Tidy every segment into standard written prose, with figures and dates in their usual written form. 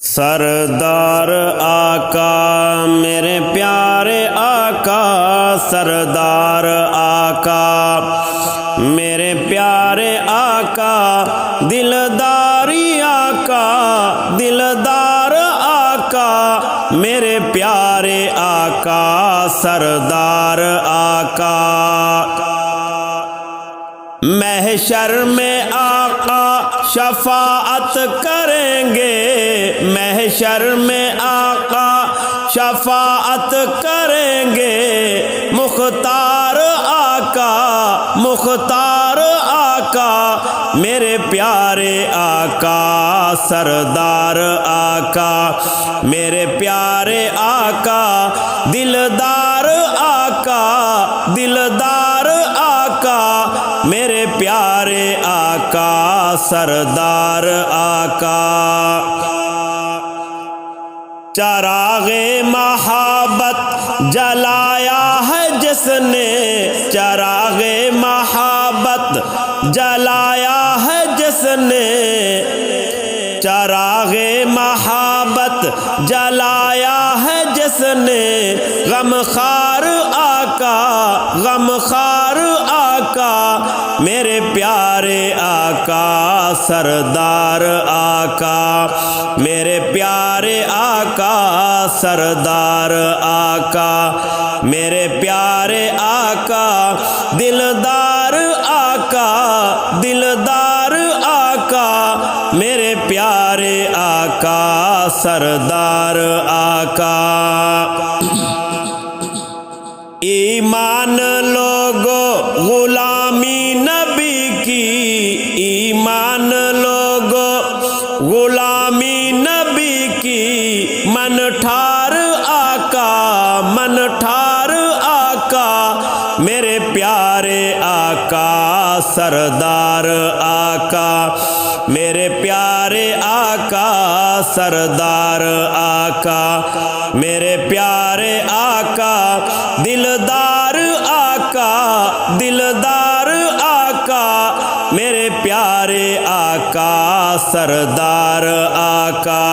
سردار آقا میرے پیارے آقا، سردار آقا میرے پیارے آقا، دلداری آقا، دلدار آقا میرے پیارے آقا، سردار آقا۔ محشر میں آقا شفاعت کریں گے، محشر میں آقا شفاعت کریں گے، مختار آقا، مختار آقا میرے پیارے آقا، سردار آقا میرے پیارے آقا، دلدار آقا، دلدار آقا میرے پیارے آقا، سردار آقا۔ چراغ محبت جلایا ہے جس نے، چراغ محبت جلایا ہے جس نے، چراغ محبت جلایا ہے جس نے، غمخوار آقا، غمخوار آقا میرے پیارے آقا، سردار آقا میرے پیارے آقا، سردار آقا میرے پیارے آقا، دلدار آقا، دلدار آقا میرے پیارے آقا، سردار آقا۔ ایمان لوگو غلامی نبی کی، ایمان لوگو غلامی نبی کی، من ٹھار آقا، من ٹھار آقا میرے پیارے آقا، سردار آقا میرے پیارے آقا، سردار آقا میرے پیارے آقا، دلدار آقا، دلدار آقا میرے پیارے آقا، سردار آقا۔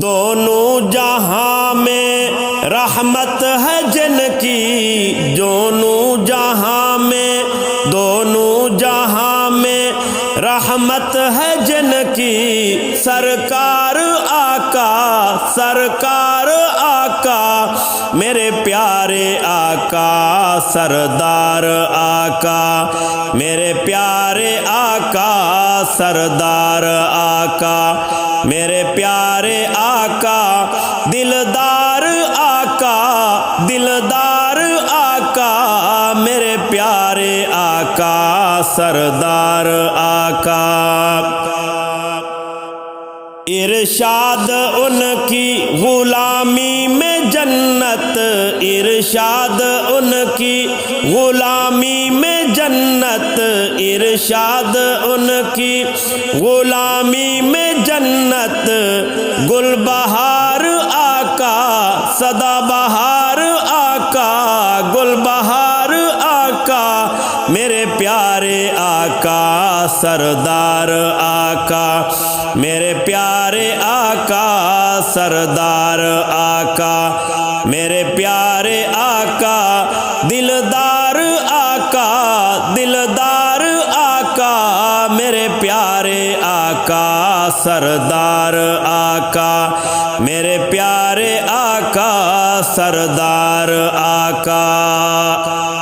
دونوں جہاں میں رحمت ہے جن کی، دونوں جہاں میں، دونوں جہاں میں رحمت ہے جن کی، سرکار آقا، سرکار آقا میرے پیارے آقا، سردار آقا میرے پیارے آقا، سردار آقا میرے پیارے آقا، دلدار آقا، دلدار آقا میرے پیارے آقا، سردار آقا۔ ارشاد ان کی غلامی میں جنت، ارشاد ان کی غلامی میں جنت، ارشاد ان کی غلامی میں جنت، گل بہار آقا، سدا بہار آقا، گل بہار آقا میرے پیارے آقا، سردار آقا میرے پیارے آقا، سردار آقا میرے پیارے آقا، دلدار آقا، دلدار آقا میرے پیارے آقا، سردار آقا میرے پیارے آقا، سردار آقا۔